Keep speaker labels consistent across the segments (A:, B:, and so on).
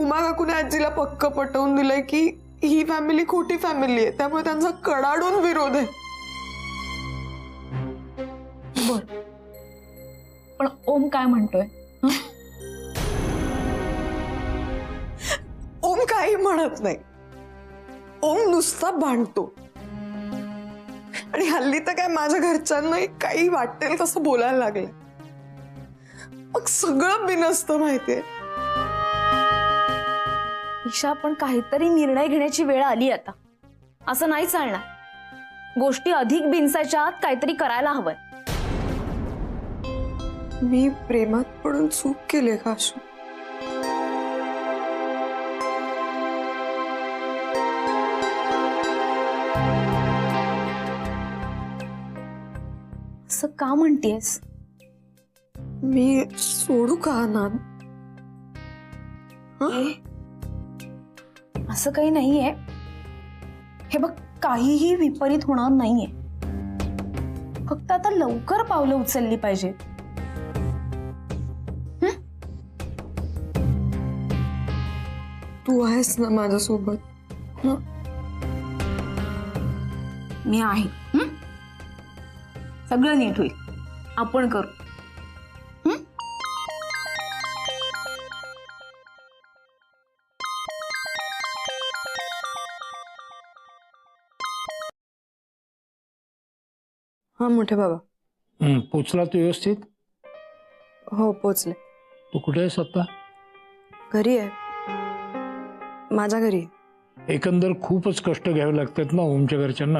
A: उमा काकूने आजीला पक्क पटवून दिलंय की ही फॅमिली खोटी फॅमिली आहे, त्यामुळे त्यांचा कडाडून विरोध आहे.
B: बर, पण ओम काय म्हणतोय?
A: ओम काही म्हणत नाही. ओम नुसता भांडतो. आणि हल्ली तर काय माझ्या घरच्यांना काही वाटेल तसं बोलायला लागले. मग सगळं बिनसत माहितीये.
B: ईशा, पण काहीतरी निर्णय घेण्याची वेळ आली आता. असं नाही चालणार. गोष्टी अधिक बिनसायच्या आत काहीतरी करायला हवंय.
A: मी प्रेमात पडून चूक केली का आशू?
B: असं का म्हणतेस?
A: मी सोडू का नाद?
B: असं काही नाहीये. हे बघ, काहीही विपरीत होणार नाहीये. फक्त आता लवकर पावलं उचलली पाहिजे.
A: तू आहेस ना माझ्यासोबत?
B: मी आहे. सगळं नीट होईल. आपण करू.
A: हा मोठे बाबा.
C: पोचला तू व्यवस्थित?
A: हो पोचले.
C: तू कुठे आहेस आता?
A: घरी आहे, माझ्या घरी.
C: एकंदर खूपच कष्ट घ्यावे लागतात ना ओमच्या घरच्यांना.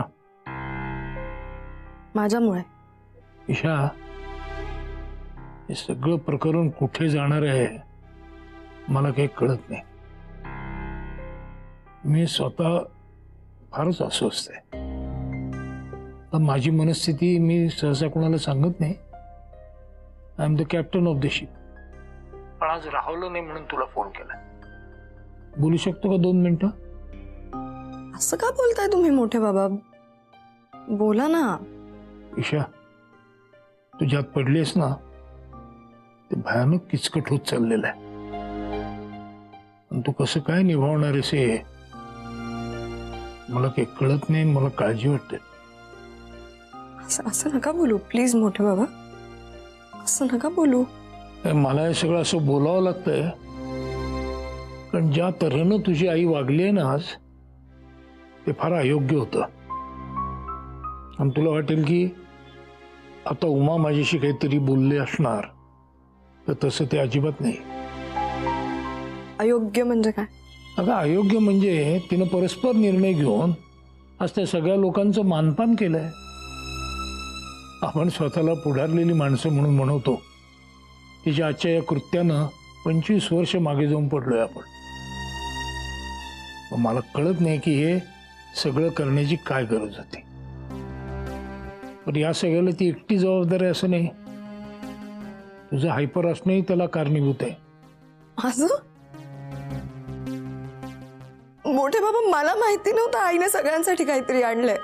A: माझ्यामुळे.
C: ईशा, हे सगळं प्रकरण कुठे जाणार आहे मला काही कळत नाही. मी स्वतः फारच अस्वस्थ आहे. माझी मनस्थिती मी सहसा कोणाला सांगत नाही. I am the captain of the ship. पण आज राहुलं नाही म्हणून तुला फोन केला. बोलू शकतो का 2 मिनिटं?
A: असं का बोलताय तुम्ही मोठे बाबा? बोला ना.
C: ईशा, तू ज्यात पडलीस ना ते भयानक किचकट होत चाललेलं आहे. आणि तू कसं काय निभावणार आहेस हे मला काही कळत नाही. मला काळजी वाटते.
A: असं नका बोलू प्लीज मोठे बाबा. असं नका बोलू.
C: मला हे सगळं असं बोलावं लागतंय कारण ज्या तऱ्हेनं तुझी आई वागली आहे ना आज, ते फार अयोग्य होतं. आणि तुला वाटेल की आता उमा माझ्याशी काहीतरी बोलले असणार, तर तसं ते अजिबात नाही.
A: अयोग्य म्हणजे काय?
C: अगं अयोग्य म्हणजे तिनं परस्पर निर्णय घेऊन आज त्या सगळ्या लोकांचं मानपान केलंय. आपण स्वतःला पुढारलेली माणसं म्हणून म्हणवतो. तिच्या आजच्या या कृत्यानं 25 वर्ष मागे जाऊन पडलोय आपण. मला कळत नाही की हे सगळं करण्याची काय गरज होती. पण या सगळ्याला ती एकटी जबाबदार आहे असं नाही. तुझं हायपर असणंही त्याला कारणीभूत आहे.
A: माझं? मोठे बाबा, मला माहिती नव्हतं आईने सगळ्यांसाठी काहीतरी आणलंय.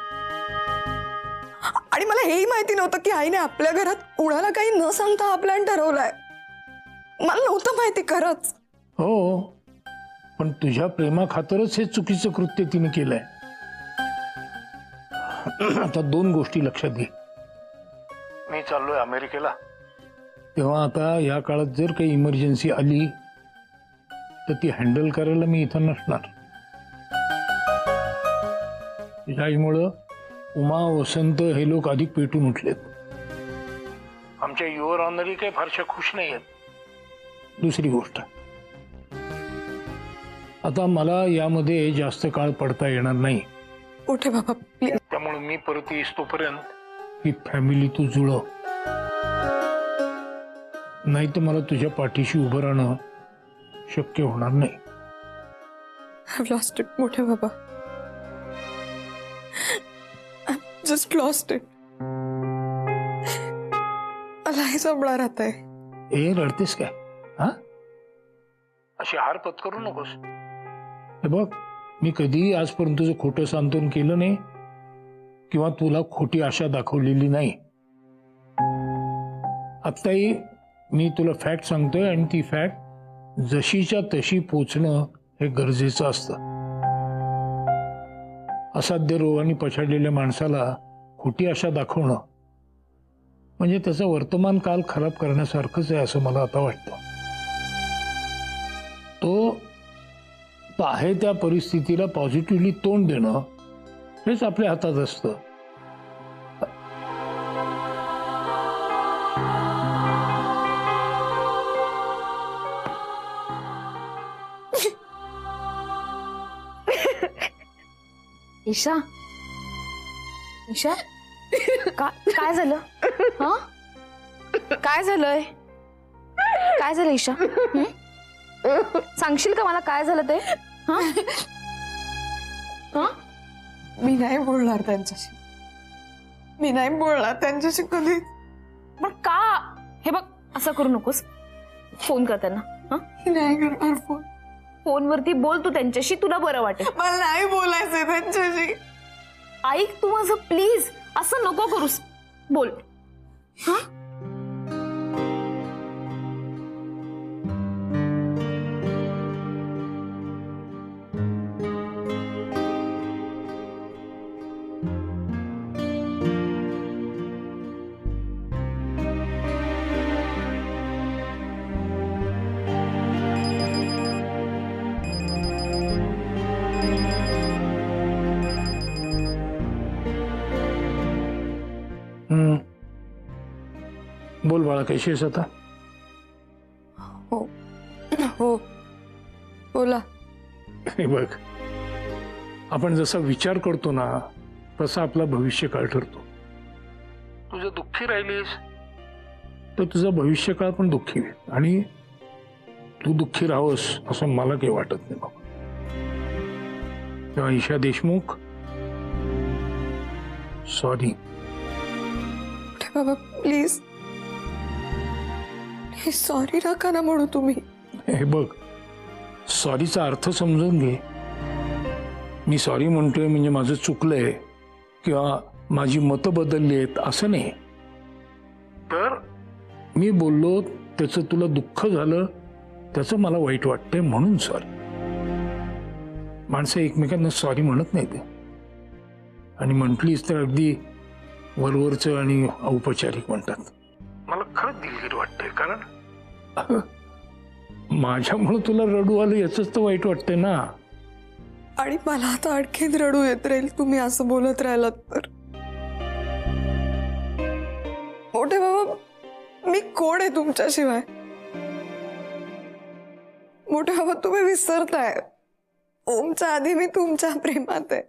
A: आणि मला हेही माहिती नव्हतं की आईने आपल्या घरात कुणाला काही न सांगता हा प्लॅन ठरवलाय. मला नव्हतं माहिती खरंच.
C: हो, पण तुझ्या प्रेमाखातरच हे चुकीचं कृत्य तिने केलंय. आता 2 गोष्टी लक्षात घे. मी चाललोय अमेरिकेला. तेव्हा आता या काळात जर काही इमर्जन्सी आली तर ती हँडल करायला मी इथं नसणार. तुझ्या आईमुळं उमा, वसंत हे लोक अधिक पेटून उठलेत. आमच्या युवर ऑनरही काही फारशा खुश नाही आहेत. दुसरी गोष्ट, आता मला यामध्ये जास्त काळ पडता येणार नाही.
A: मोठे बाबा प्लीज.
C: त्यामुळे मी परत येईस तोपर्यंत ही फॅमिली तू जुळव. नाही तर मला तुझ्या पाठीशी उभं राहणं शक्य होणार नाही.
A: I've lost it, मोठे बाबा. I've just lost it. मला हे जमणार आता आहे.
C: ए, रडतेस काय? हा, अशी हार पत्करू नकोस. हे बघ, मी कधीही आजपर्यंत तुझं खोटं सांत्वन केलं नाही किंवा तुला खोटी आशा दाखवलेली नाही. आत्ताही मी तुला फॅक्ट सांगतोय आणि ती फॅक्ट जशीच्या तशी पोचणं हे गरजेचं असतं. असाध्य रोगाने पछाडलेल्या माणसाला खोटी आशा दाखवणं म्हणजे त्याचा वर्तमान काल खराब करण्यासारखंच आहे असं मला आता वाटतं. तो आहे त्या परिस्थितीला पॉझिटिव्हली तोंड देणं हेच आपल्या हातात असतं.
B: ईशा, ईशा, काय झालं? हा, काय झालंय? काय झालं ईशा? सांगशील का मला काय झालं ते? हा? हा?
A: मी नाही बोलणार त्यांच्याशी. मी नाही बोलणार त्यांच्याशी कधी.
B: पण का? हे बघ, असं करू नकोस. फोन कर त्यांना. हा?
A: मी नाही करणार फोन.
B: फोनवरती बोल तू त्यांच्याशी, तुला बरं वाटेल.
A: मला नाही बोलायचंय त्यांच्याशी.
B: ऐक तू माझं प्लीज, असं नको करूस. बोल. हा?
C: बोल बाळा, कशी आहेस आता?
A: हो हो बोला.
C: हे बघ, आपण जसा विचार करतो ना तसा आपला भविष्यकाळ ठरतो. तुझं दुःखी राहिलीस तर तुझा भविष्यकाळ पण दुःखी होईल आणि तू दुःखी राहोस असं मला काही वाटत नाही बाबा. तेव्हा ईशा देशमुख, सॉरी.
A: बाबा प्लीज, हे सॉरी नका ना म्हणू तुम्ही.
C: हे बघ, सॉरीचा अर्थ समजून घे. मी सॉरी म्हणतोय म्हणजे माझं चुकलंय किंवा माझी मतं बदलली आहेत असं नाही. तर मी बोललो त्याचं तुला दुःख झालं, त्याचं मला वाईट वाटतंय म्हणून सॉरी. माणसं एकमेकांना सॉरी म्हणत नाही ते, आणि म्हटलीच तर अगदी वरवरचं आणि औपचारिक म्हणतात. मला खरंच दिलगीर वाटतंय, कारण माझ्यामुळे तुला रडू आलं याचंच तर वाईट वाटतंय ना.
A: आणि मला आता आणखीन रडू येत राहील तुम्ही असं बोलत राहिलात तर. मोठे बाबा, मी कोण आहे तुमच्याशिवाय? मोठे बाबा, तुम्ही विसरताय, ओमच्या आधी मी तुमच्या प्रेमात आहे.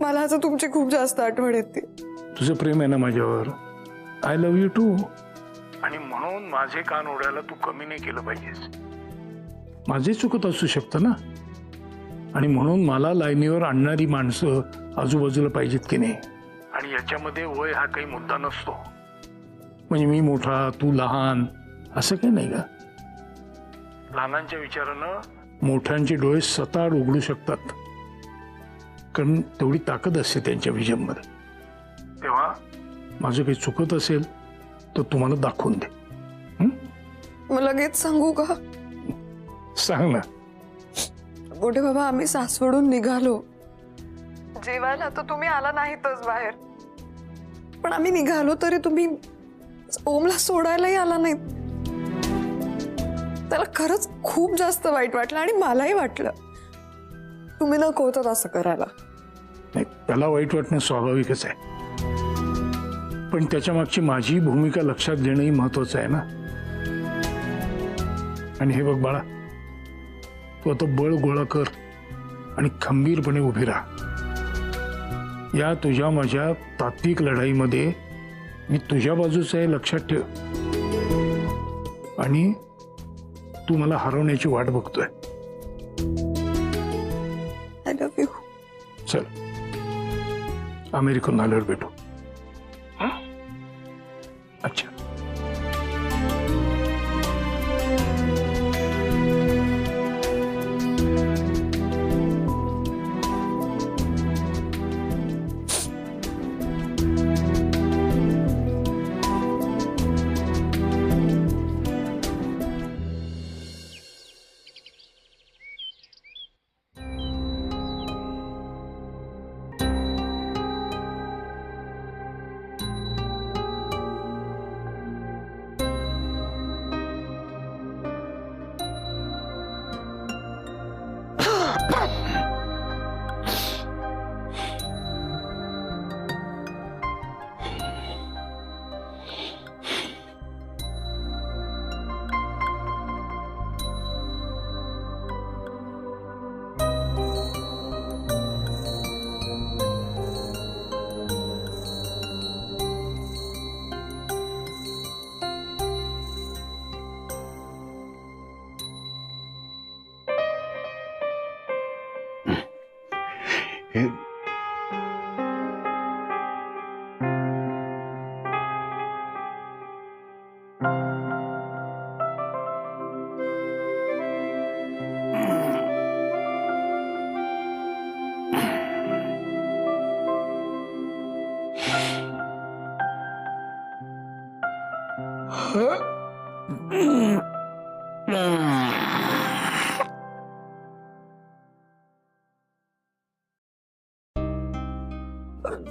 A: मला आता तुमची खूप जास्त आठवण येते.
C: तुझं प्रेम आहे ना माझ्यावर. I love you too. आणि म्हणून माझे कान ओढायला तू कमी नाही केलं पाहिजेस. माझे चुकत असू शकतं ना, आणि म्हणून मला लाईनीवर आणणारी माणसं आजूबाजूला पाहिजेत की नाही. आणि याच्यामध्ये वय हा काही मुद्दा नसतो. म्हणजे मी मोठा तू लहान असं काही नाही का. लहानांच्या विचारानं मोठ्यांचे डोळे सताड उघडू शकतात, कारण तेवढी ताकद असते त्यांच्या विजनमध्ये. तेव्हा माझं काही चुकत असेल तर तुम्हाला दाखवून दे.
A: मग लगेच सांगू का?
C: सांग ना.
A: मोठे बाबा, आम्ही सासवडून निघालो. जेवायला तर तुम्ही आला नाहीतच बाहेर, पण आम्ही निघालो तरी तुम्ही ओमला सोडायलाही आला नाही. त्याला खरंच खूप जास्त वाईट वाटलं आणि मलाही वाटलं. तुम्ही नको होतात असं करायला.
C: नाही, त्याला वाईट वाटणं स्वाभाविकच आहे, पण त्याच्या मागची माझी भूमिका लक्षात घेणंही महत्वाचं आहे ना. आणि हे बघ बाळा, तू आता बळ गोळा कर आणि खंबीरपणे उभी राहा. या तुझ्या माझ्या तात्विक लढाईमध्ये मी तुझ्या बाजूचं आहे, लक्षात ठेव. आणि तू मला हरवण्याची वाट बघतोय.
A: I love you.
C: चल, अमेरिकन आल्यावर भेटू. अच्छा.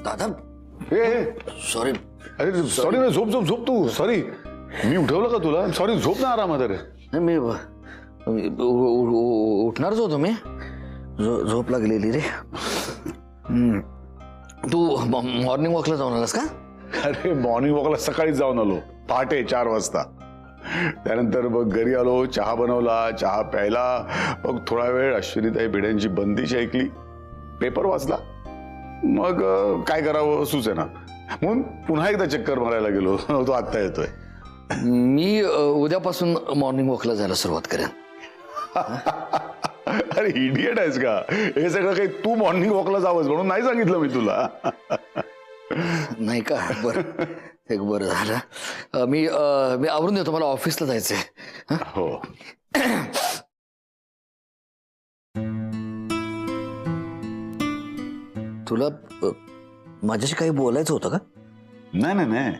D: दादा
E: ए
D: सॉरी.
E: अरे सॉरी ना, झोप झोप झोप तू. सॉरी, मी उठवलं का तुला? सॉरी, झोप ना आरामात. अरे
D: मी उठणारच होतो मी. झोप लागलेली रे. तू मॉर्निंग वॉकला जाऊन आलास का?
E: अरे मॉर्निंग वॉकला सकाळीच जाऊन आलो, पहाटे 4 वाजता. त्यानंतर मग घरी आलो, चहा बनवला, चहा प्यायला, मग थोडा वेळ अश्विनीताई भिड्यांची बंदिश ऐकली, पेपर वाचला. मग काय करावं सुचेना, म्हणून पुन्हा एकदा चक्कर मारायला गेलो. तो आत्ता येतोय.
D: मी उद्यापासून मॉर्निंग वॉकला जायला सुरुवात करेन.
E: अरे इडियट आहेस का? हे सगळं काही तू मॉर्निंग वॉकला जावंस म्हणून नाही सांगितलं मी तुला.
D: नाही का? बरं, एक बरं झालं. मी आवरून देतो, मला ऑफिसला जायचंय.
E: हो.
D: तुला माझ्याशी काही बोलायचं होतं का?
E: नाही नाही नाही,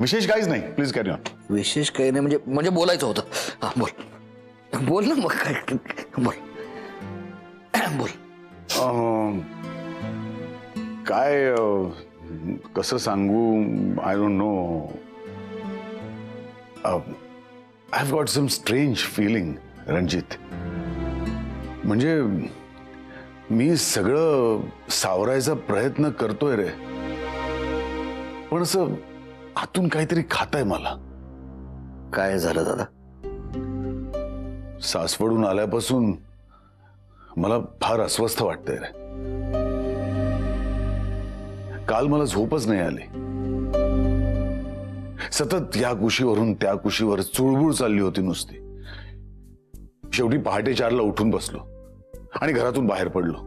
E: विशेष काहीच नाही. Please carry on.
D: विशेष काही नाही, म्हणजे बोलायचं होतं. हा बोल बोल ना. मग काय बोल बोल.
E: काय कसं सांगू, I don't know. I have got some strange feeling Ranjit. म्हणजे मी सगळं सावरायचा प्रयत्न करतोय रे, पण असं आतून काहीतरी खाताय मला.
D: काय झालं दादा?
E: सासवडून आल्यापासून मला फार अस्वस्थ वाटतंय रे. काल मला झोपच नाही आली. सतत या कुशीवरून त्या कुशीवर चुळबुळ चालली होती नुसती. शेवटी पहाटे 4ला उठून बसलो आणि घरातून बाहेर पडलो.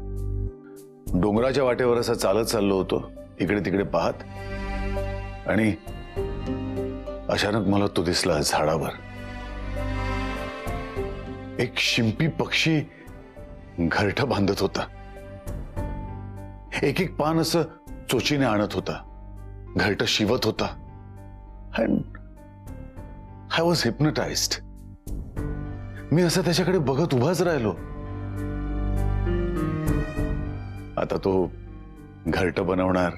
E: डोंगराच्या वाटेवर असं चालत चाललो होतो, इकडे तिकडे पाहत, आणि अचानक मला तो दिसला झाडावर. एक शिंपी पक्षी घरटं बांधत होता. एक एक पान असं चोचीने आणत होता, घरटं शिवत होता. And I was hypnotized. मी असं त्याच्याकडे बघत उभाच राहिलो. आता तो घरटं बनवणार,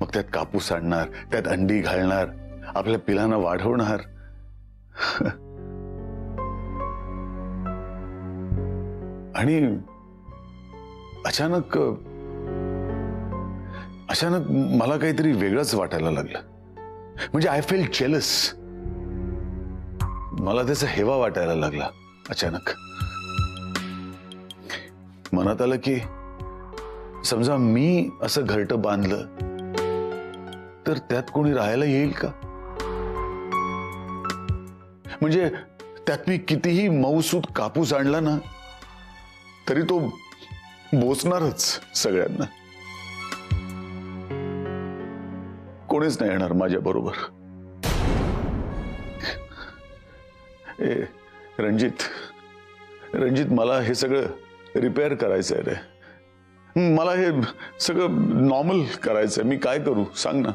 E: मग त्यात कापूस आणणार, त्यात अंडी घालणार, आपल्या पिलांना वाढवणार. आणि अचानक मला काहीतरी वेगळंच वाटायला लागलं. म्हणजे आय फेल जेलस. मला त्याचा हेवा वाटायला लागला. अचानक मनात आलं की समजा मी असं घरटं बांधलं तर त्यात कोणी राहायला येईल का? म्हणजे त्यात मी कितीही मऊसूत कापूस आणला ना तरी तो बोचणारच सगळ्यांना. कोणीच नाही येणार माझ्या बरोबर. रणजित मला हे सगळं रिपेअर करायचंय रे. मला हे सगळं नॉर्मल करायचंय. मी काय करू सांग ना.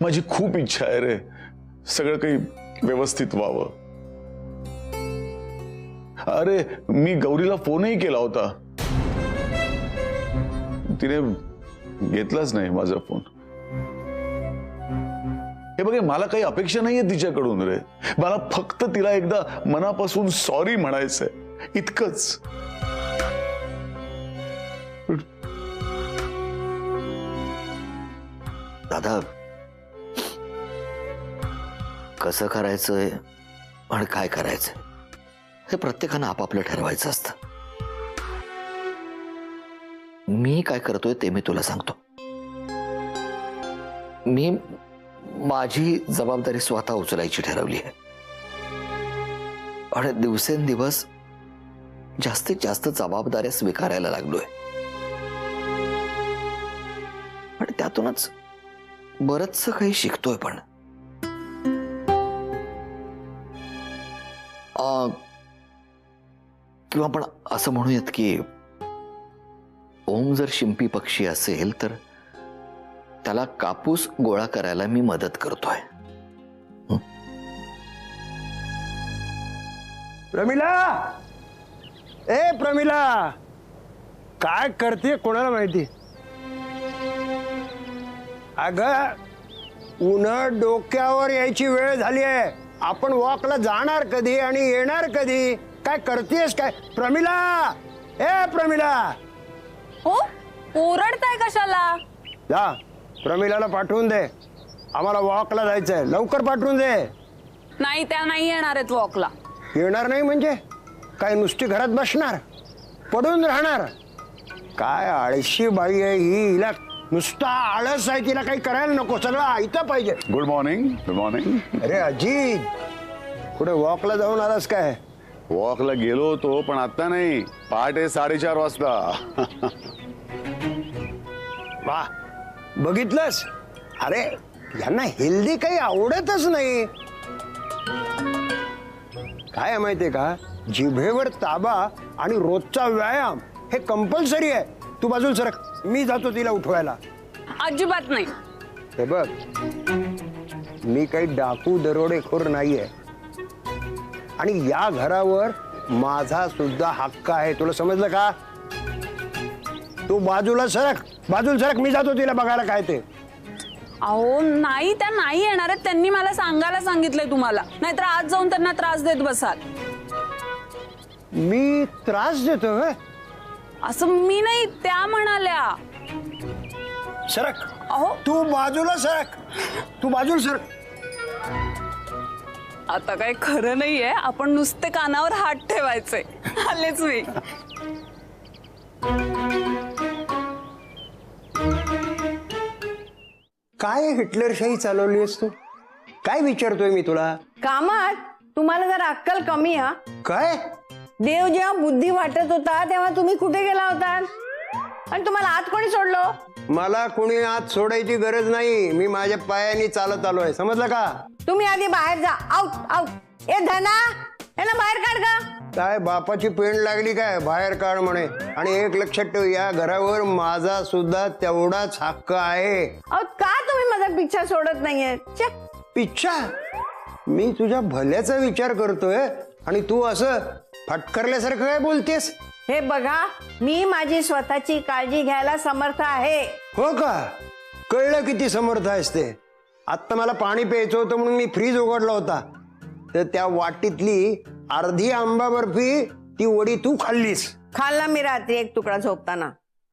E: माझी खूप इच्छा आहे रे, सगळं काही व्यवस्थित व्हावं. अरे मी गौरीला फोनही केला होता, तिने घेतलाच नाही माझा फोन. हे बघ, मला काही अपेक्षा नाहीये तिच्याकडून रे. मला फक्त तिला एकदा मनापासून सॉरी म्हणायचंय, इतकंच.
D: दादा, कसं करायचंय आणि काय करायचंय हे प्रत्येकानं आपापलं ठरवायचं असतं. मी काय करतोय ते मी तुला सांगतो. मी माझी जबाबदारी स्वतः उचलायची ठरवली आहे आणि दिवसेंदिवस जास्तीत जास्त जबाबदाऱ्या स्वीकारायला लागलोय आणि त्यातूनच बरंचसं काही शिकतोय. पण किंवा आपण असं म्हणूयात की ओम जर शिंपी पक्षी असेल तर त्याला कापूस गोळा करायला मी मदत करतोय.
F: प्रमिला, ए प्रमिला, काय करते कोणाला माहिती. अगं उन्हा डोक्यावर यायची वेळ झाली आहे. आपण वॉकला जाणार कधी आणि येणार कधी? काय करतेस काय प्रमिला? ए प्रमिला,
G: हो ओरडताय कशाला?
F: जा प्रमिलाला पाठवून दे. आम्हाला वॉकला जायचंय, लवकर पाठवून दे.
G: नाही, त्या नाही येणार आहेत वॉकला.
F: येणार नाही म्हणजे काय नुसती घरात बसणार, पडून राहणार? काय आळशी बाई आहे ही. हिला नुसता आळस आहे, तिला काही करायला नको, सगळं ऐकलं पाहिजे.
E: Good morning. Good morning.
F: अरे अजित, कुठे वॉकला जाऊन आलास काय?
E: वॉकला गेलो होतो पण आता नाही, पहाटे 4:30 वाजता.
F: वा, बघितलंस? अरे यांना हेल्दी काही आवडतच नाही. काय आहे माहितीये का, जिभेवर ताबा आणि रोजचा व्यायाम हे कंपल्सरी आहे. तू बाजूला सरक, मी जातो तिला उठवायला.
G: अजिबात नाही.
F: हे बघ, मी काही डाकू दरोडेखोर नाहीये आणि या घरावर माझा सुद्धा हक्क आहे. तुला समजलं का? तू बाजूला सरक, बाजूला सरक, मी जातो तिला बघायला काय ते.
G: अहो नाही, त्या नाही येणार आहेत. त्यांनी मला सांगायला सांगितलंय तुम्हाला, नाहीतर आज जाऊन त्यांना त्रास देत बसाल.
F: मी त्रास देतो व्हय?
G: असं मी नाही, त्या म्हणाल्या.
F: सरक.
G: अहो
F: तू बाजूला सरक, तू बाजूला सरक.
G: आता काही खरं नाहीये. आपण नुसते कानावर हात ठेवायचे. आलेच मी.
F: काय हिटलरशाही चालवलीस तू? काय विचारतोय मी तुला?
H: कामात तुम्हाला जर अक्कल कमी हा.
F: काय?
H: देव जेव्हा बुद्धी वाटत होता तेव्हा तुम्ही कुठे गेला होता आणि तुम्हाला आत कोणी सोडलो?
F: मला कोणी आत सोडायची गरज नाही. मी माझ्या पायाने चालत आलोय, समजलं का?
H: तुम्ही आधी बाहेर जा. Out out. ए धना, यांना बाहेर काढ का?
F: काय बापाची पेंड लागली काय बाहेर काढ म्हणे? आणि एक लक्षात ठेव, या घरावर माझा सुद्धा तेवढाच हक्क आहे.
H: अहो का तुम्ही माझा पिच्छा सोडत नाहीये? छे.
F: पिच्छा? मी तुझ्या भल्याचा विचार करतोय आणि तू असं फटकारल्यासारखं काय बोलतेस?
H: हे बघा, मी माझी स्वतःची काळजी घ्यायला समर्थ आहे.
F: हो का? कळलं किती समर्थ आहेस ते. आत्ता मला पाणी प्यायचं होतं म्हणून मी फ्रीज उघडला होता, तर त्या वाटीतली अर्धी आंबा बर्फी ती वडी तू खाल्लीस.
H: खाल्ला मी रात्री एक तुकडा झोपताना.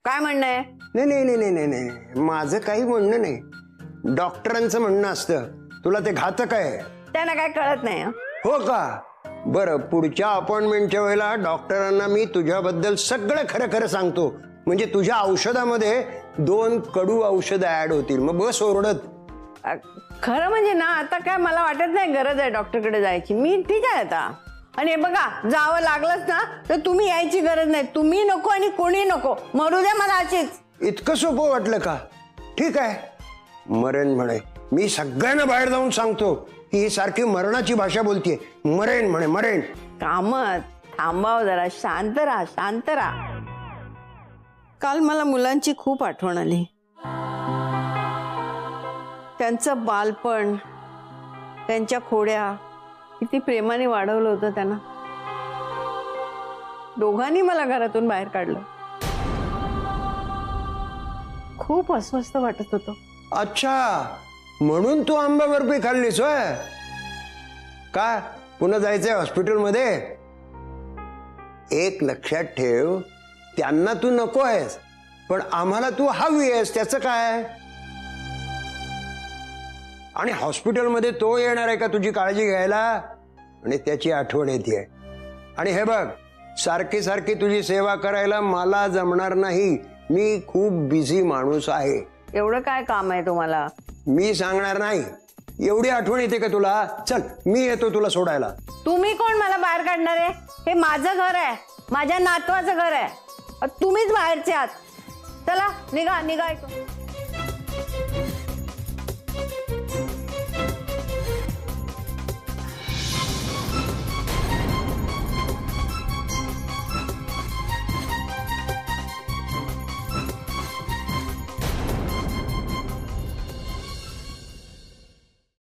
H: काय म्हणणं आहे?
F: नाही नाही नाही नाही नाही नाही, माझं काही म्हणणं नाही. डॉक्टरांचं म्हणणं असतं, तुला ते घातक आहे.
H: त्यांना काय कळत नाही हं?
F: हो का? बरं, पुढच्या अपॉइंटमेंटच्या वेळेला डॉक्टरांना मी तुझ्याबद्दल सगळं खरं खरं सांगतो. म्हणजे तुझ्या औषधामध्ये 2 कडू औषधं ऍड होतील. मग बस ओरडत.
H: खरं म्हणजे ना, आता काय मला वाटत नाही गरज आहे डॉक्टरकडे जायची. मी ठीक आहे आता. आणि हे बघा, जावं लागलंच ना तर तुम्ही यायची गरज नाही. तुम्ही नको आणि कोणी नको, मरू द्या मला अशीच.
F: इतकं सोपं वाटलं का? ठीक आहे, मरेन म्हणे. मी सगळ्यांना बाहेर जाऊन सांगतो की ही सारखी मरणाची भाषा बोलतीये. मरेन म्हणे, मरेन.
H: कामत थांबाव जरा, शांत राहा, शांत राहा. काल मला मुलांची खूप आठवण आली. त्यांचं बालपण, त्यांच्या खोड्या किती प्रेमाने वाढवलं होतं त्यांना. दोघांनी मला घरातून बाहेर काढलं. खूप अस्वस्थ वाटत होतं.
F: अच्छा, म्हणून तू आंबा बर्फी खाल्लीस होय? का पुन्हा जायचंय हॉस्पिटलमध्ये? एक लक्षात ठेव, त्यांना तू नको आहेस पण आम्हाला तू हवी आहेस. त्याचं काय? आणि हॉस्पिटलमध्ये तो येणार आहे का तुझी काळजी घ्यायला? आणि त्याची आठवण येते. आणि हे बघ, सारखी सारखी तुझी सेवा करायला मला जमणार नाही. मी खूप बिझी माणूस आहे.
H: एवढं काय काम आहे तुम्हाला?
F: मी सांगणार नाही. एवढी आठवण येते का तुला? चल, मी येतो तुला सोडायला.
H: तुम्ही कोण मला बाहेर काढणार आहे? हे माझं घर आहे, माझ्या नातवाचं घर आहे. तुम्हीच बाहेरचे आहात. चला निघा, निघा इथून.